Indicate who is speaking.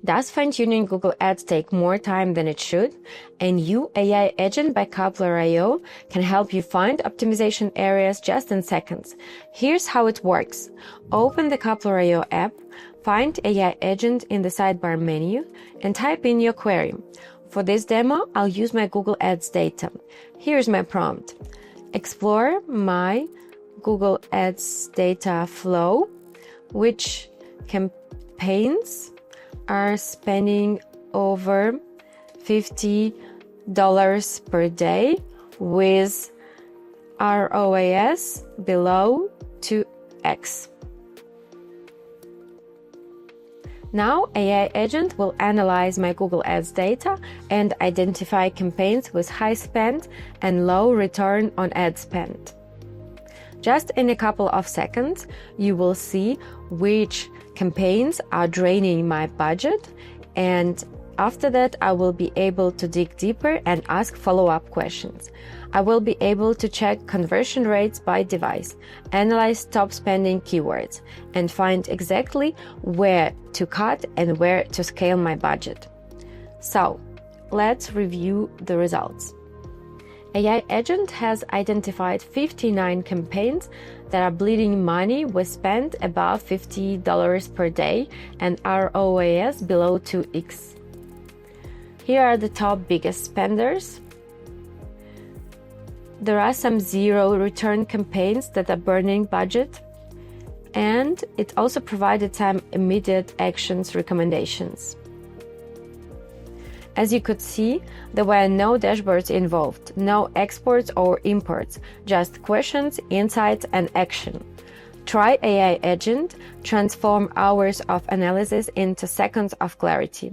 Speaker 1: Does fine-tuning Google Ads take more time than it should? A new AI agent by Coupler.io can help you find optimization areas just in seconds. Here's how it works. Open the Coupler.io app, find AI agent in the sidebar menu, and type in your query. For this demo, I'll use my Google Ads data. Here's my prompt. Explore my Google Ads data flow, which campaigns are spending over $50 per day with ROAS below 2x. Now, AI agent will analyze my Google Ads data and identify campaigns with high spend and low return on ad spend. Just in a couple of seconds, you will see which campaigns are draining my budget, and after that, I will be able to dig deeper and ask follow-up questions. I will be able to check conversion rates by device, analyze top spending keywords, and find exactly where to cut and where to scale my budget. So, let's review the results. AI agent has identified 59 campaigns that are bleeding money with spend above $50 per day and ROAS below 2x. Here are the top biggest spenders. There are some zero return campaigns that are burning budget, and it also provided some immediate actions recommendations. As you could see, there were no dashboards involved, no exports or imports, just questions, insights, and action. Try AI agent, transform hours of analysis into seconds of clarity.